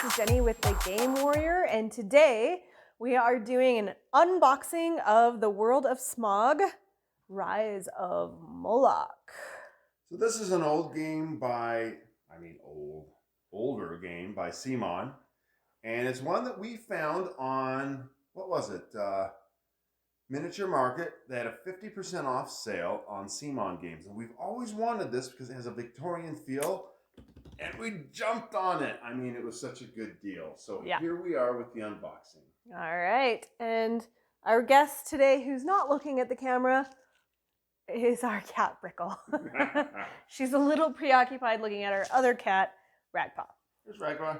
is Jennie with the Game Warrior, and today we are doing an unboxing of the World of SMOG Rise of Moloch. So this is an old game by, older game by CMON, and it's one that we found on, what was it, Miniature Market. They had a 50% off sale on CMON games, and we've always wanted this because it has a Victorian feel, and we jumped on it. I mean, it was such a good deal. So Here we are with the unboxing. All right, and our guest today, who's not looking at the camera, is our cat Brickle. She's a little preoccupied looking at our other cat, Ragpaw. Here's Ragpaw.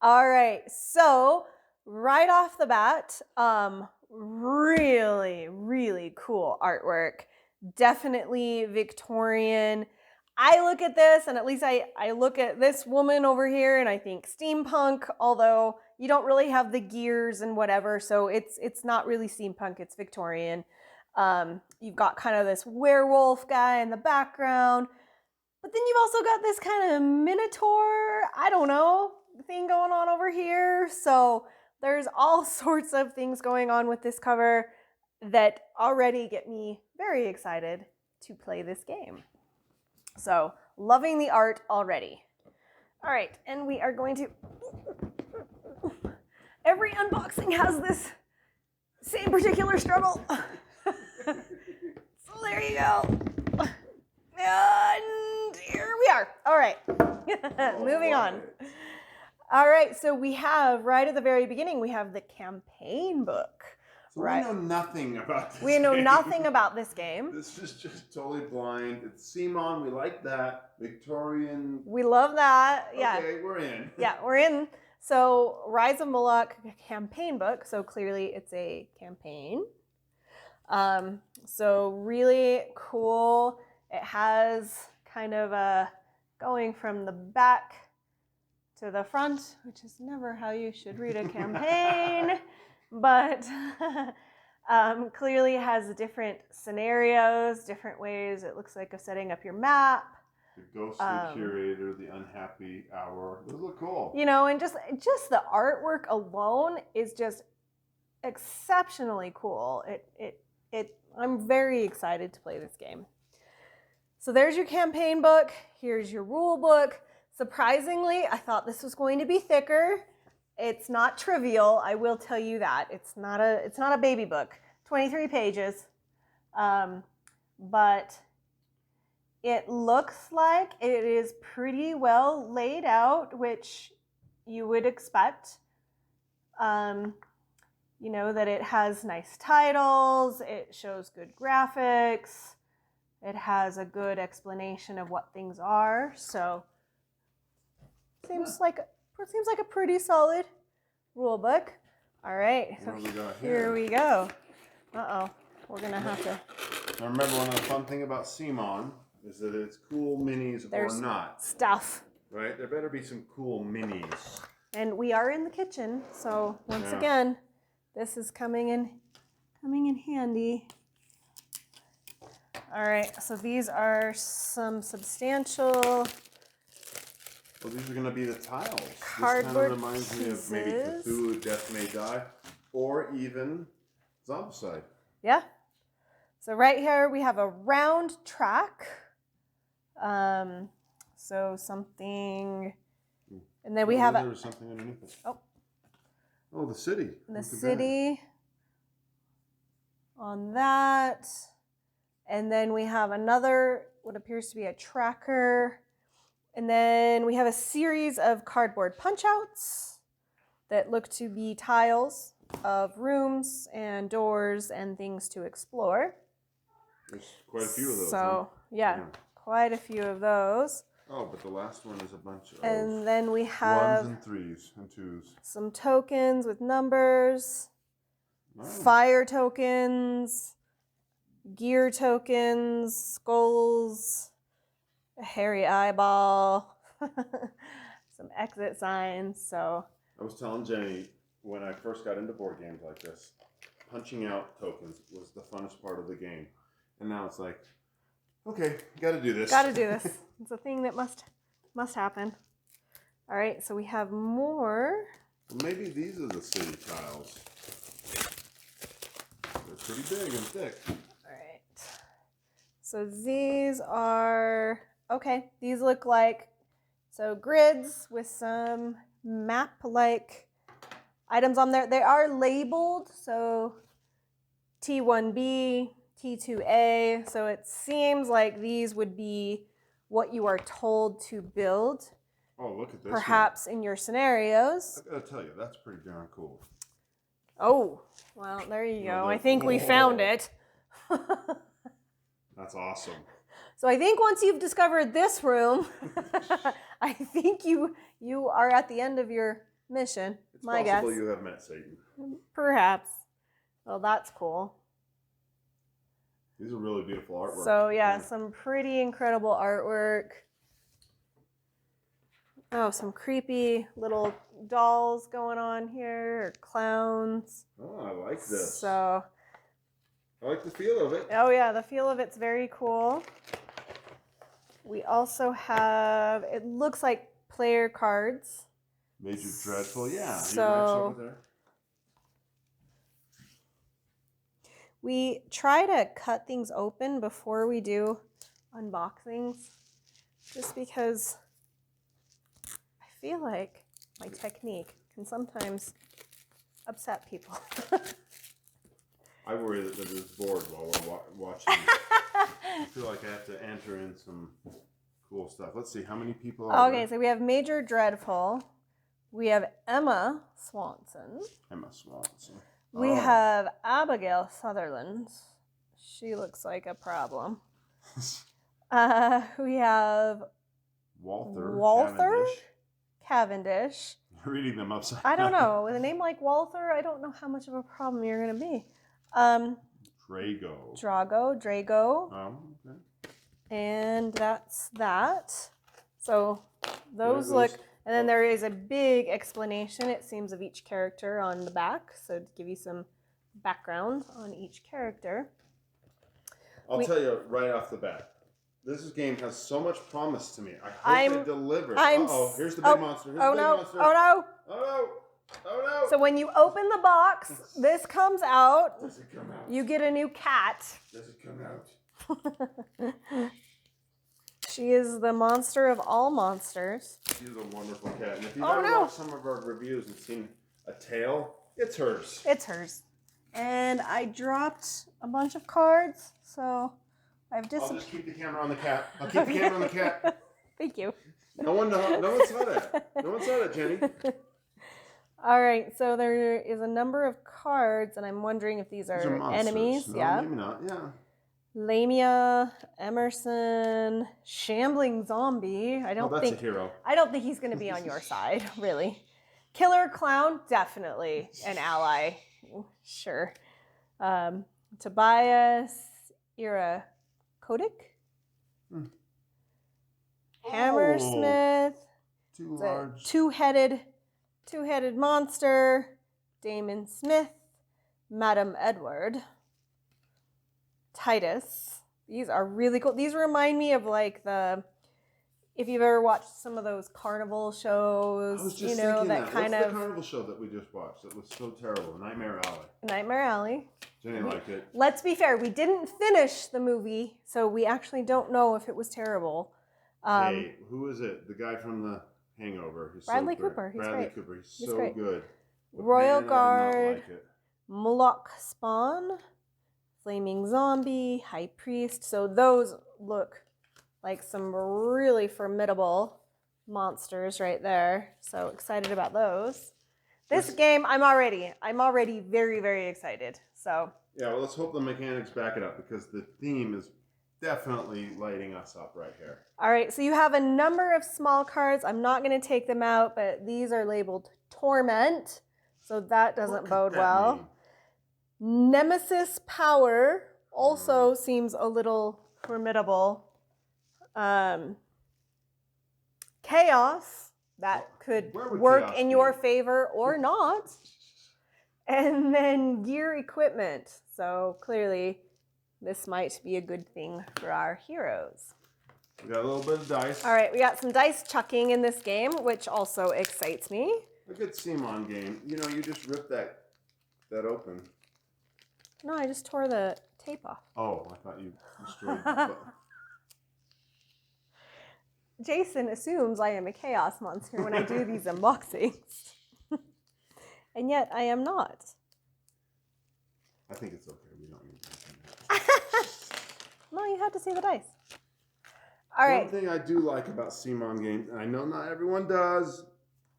All right, so right off the bat, really cool artwork. Definitely Victorian. I look at this, and at least I look at this woman over here, and I think steampunk, although you don't really have the gears and whatever, so it's not really steampunk, it's Victorian. You've got kind of this werewolf guy in the background, but then you've also got this kind of minotaur, I don't know, thing going on over here. So there's all sorts of things going on with this cover that already get me very excited to play this game. So loving the art already. All right, and we are going to, every unboxing has this same particular struggle. So there you go. And here we are. All right, moving on. All right, so we have, right at the very beginning, we have the campaign book. So right. We know nothing about this We know game. nothing about this game. This is just totally blind. It's CMON, we like that. Victorian. We love that, yeah. Okay, we're in. Yeah, we're in. So Rise of Moloch campaign book, so clearly it's a campaign. So really cool. It has kind of a going from the back to the front, which is never how you should read a campaign, but clearly has different scenarios, different ways it looks like of setting up your map. The ghostly curator, the unhappy hour. Those look cool. You know, and just the artwork alone is just exceptionally cool. I'm very excited to play this game. So there's your campaign book. Here's your rule book. Surprisingly, I thought this was going to be thicker. It's not trivial, I will tell you that. It's not a baby book. 23 pages. But it looks like it is pretty well laid out, which you would expect. You know, that it has nice titles, it shows good graphics, it has a good explanation of what things are, so seems like a pretty solid rule book. All right, so here we go. Uh-oh, we're gonna have to. Now remember, one of the fun thing about CMON is that it's cool minis or not. Stuff. Right? There better be some cool minis. And we are in the kitchen, so once again, this is coming in handy. All right, so these are some substantial. Well, these are going to be the tiles. Cardboard this kind of reminds pieces. Me of maybe Cthulhu, Death May Die, or even Zombicide. Yeah. So right here we have a round track. So something, and then we have there was something underneath it. Oh, the city. The city on that. And then we have another, what appears to be a tracker. And then we have a series of cardboard punch-outs that look to be tiles of rooms and doors and things to explore. There's quite a few of those. So, yeah, quite a few of those. Oh, but the last one is a bunch of and then we have 1s and 3s and 2s. Some tokens with numbers, fire tokens, gear tokens, skulls, a hairy eyeball, some exit signs. So I was telling Jennie when I first got into board games like this, punching out tokens was the funnest part of the game. And now it's like, okay, got to do this. Got to do this. It's a thing that must happen. All right, so we have more. Well, maybe these are the city tiles. They're pretty big and thick. All right. So these are, okay, these look like, so grids with some map-like items on there. They are labeled, so T1B, T2A, so it seems like these would be what you are told to build. Oh, look at this perhaps in your scenarios. I gotta tell you, that's pretty darn cool. Oh, well, there you go. I think we found it. That's awesome. So I think once you've discovered this room, I think you are at the end of your mission. It's my possible guess. You have met Satan. Perhaps. Well, that's cool. These are really beautiful artwork. So yeah, some pretty incredible artwork. Oh, some creepy little dolls going on here, or clowns. Oh, I like this. So I like the feel of it. oh yeah, the feel of it's very cool. We also have, it looks like player cards. Major Dreadful, yeah. So over there. We try to cut things open before we do unboxings, just because I feel like my technique can sometimes upset people. I worry that they're just bored while we're watching. I feel like I have to enter in some cool stuff. Let's see, how many people are Okay, there? so we have Major Dreadful. We have Emma Swanson. Emma Swanson. We have Abigail Sutherland. She looks like a problem. We have Walther Cavendish. You're reading them upside I don't know. With a name like Walther, I don't know how much of a problem you're going to be. Drago. Oh, okay. And that's that. So those look, and then there is a big explanation, it seems, of each character on the back. So to give you some background on each character. I'll tell you right off the bat, this game has so much promise to me. I hope it delivers. Uh-oh, here's the big monster. Here's the big monster. Oh no! Oh no! Oh no! So when you open the box, this comes out. Does it come out? You get a new cat. Does it come out? She is the monster of all monsters. She's a wonderful cat. And if you've ever watched some of our reviews and seen a tail, it's hers. It's hers. And I dropped a bunch of cards, so I'll just keep the camera on the cat. I'll keep the camera on the cat. Thank you. No one saw that. No one saw that, Jenny. All right, so there is a number of cards, and I'm wondering if these are enemies. No, yeah. maybe not. Yeah. Lamia, Emerson, Shambling Zombie. That's a hero. I don't think he's going to be on your side, really. Killer Clown, definitely an ally. Sure. Tobias, Ira Kodik. Hammersmith. Two-headed monster. Damon Smith. Madam Edward. Titus. These are really cool. These remind me of like if you've ever watched some of those carnival shows, I was just thinking that kind of. What's the carnival show that we just watched? That was so terrible. Nightmare Alley. Nightmare Alley. Jenny liked it. Let's be fair. We didn't finish the movie, so we actually don't know if it was terrible. Hey, who is it? The guy from The Hangover. He's Bradley so great. Cooper. He's Bradley great. Cooper. He's He's so great. good. But Royal man, I did not Guard. like it. Moloch Spawn. Flaming Zombie. High Priest. So those look like some really formidable monsters right there. So excited about those. This game, I'm already very, very excited. So yeah, well, let's hope the mechanics back it up, because the theme is definitely lighting us up right here. All right, so you have a number of small cards. I'm not going to take them out, but these are labeled Torment, so that doesn't bode well. Nemesis Power also seems a little formidable. Chaos, that could work in your favor or not. And then Gear Equipment. So clearly this might be a good thing for our heroes. We got a little bit of dice. All right, we got some dice chucking in this game, which also excites me. A good CMON game. You know, you just rip that open. No, I just tore the tape off. Oh, I thought you destroyed the Jason assumes I am a chaos monster when I do these unboxings. And yet I am not. I think it's okay. We don't need that. No, you had to see the dice. All right. One thing I do like about CMON games, and I know not everyone does,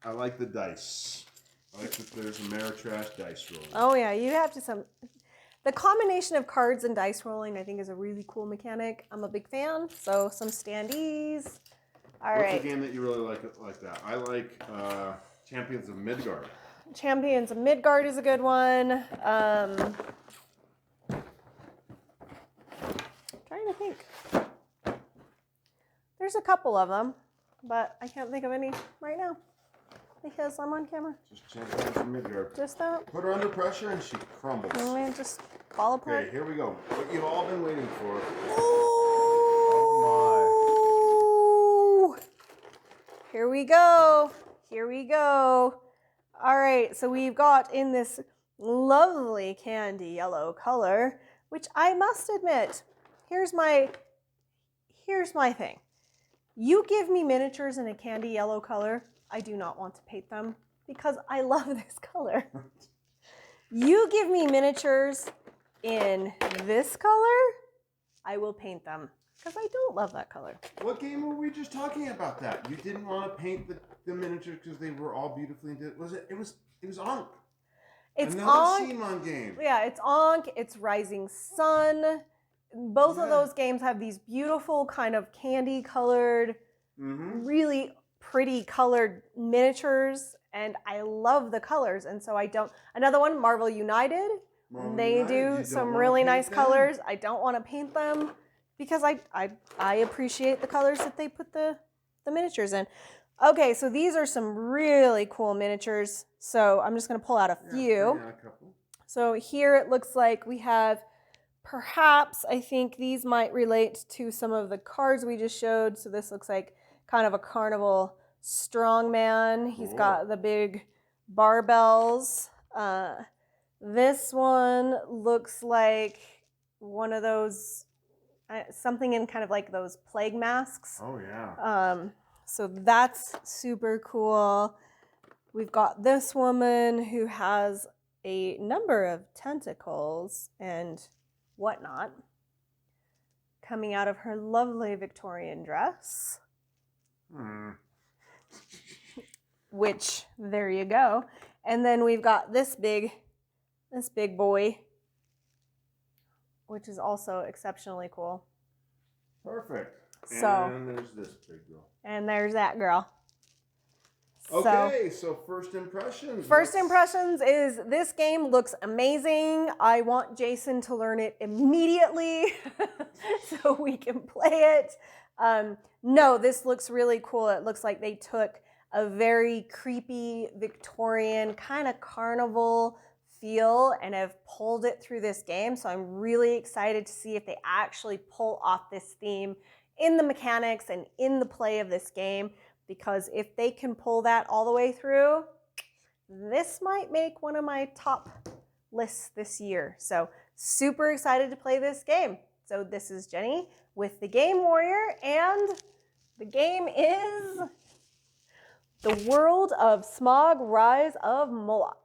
I like the dice. I like that there's Ameritrash dice rolling. Oh yeah, you have to the combination of cards and dice rolling I think is a really cool mechanic. I'm a big fan. So some standees. All right. What's a game that you really like that? I like Champions of Midgard. Champions of Midgard is a good one. Trying to think. There's a couple of them, but I can't think of any right now because I'm on camera. Just Champions of Midgard. Just that. Put her under pressure and she crumbles. And just fall apart. Okay, here we go. What you've all been waiting for. Ooh. Here we go. Here we go. All right, so we've got in this lovely candy yellow color, which I must admit, here's my thing. You give me miniatures in a candy yellow color, I do not want to paint them because I love this color. You give me miniatures in this color, I will paint them because I don't love that color. What game were we just talking about that? You didn't want to paint the miniatures because they were all beautifully did. Was it? It was Ankh. It's another Ankh. CMON game. Yeah, it's Ankh. It's Rising Sun. Both of those games have these beautiful kind of candy colored, really pretty colored miniatures, and I love the colors. And so I don't. Another one, Marvel United. They do some really nice colors. I don't want to paint them because I appreciate the colors that they put the miniatures in. Okay, so these are some really cool miniatures. So I'm just going to pull out a few. Yeah, a couple. So here it looks like we have, perhaps, I think these might relate to some of the cards we just showed. So this looks like kind of a carnival strongman. He's got the big barbells. This one looks like one of those, something in kind of like those plague masks. Oh, yeah. So that's super cool. We've got this woman who has a number of tentacles and whatnot coming out of her lovely Victorian dress. Which, there you go. And then we've got this big boy, which is also exceptionally cool. Perfect. So, and there's this big girl. And there's that girl. Okay, so first impressions. First impressions is this game looks amazing. I want Jason to learn it immediately so we can play it. No, this looks really cool. It looks like they took a very creepy Victorian kind of carnival feel and have pulled it through this game. So I'm really excited to see if they actually pull off this theme in the mechanics and in the play of this game. Because if they can pull that all the way through, this might make one of my top lists this year. So super excited to play this game. So this is Jenny with the Game Warrior, and the game is the World of SMOG Rise of Moloch.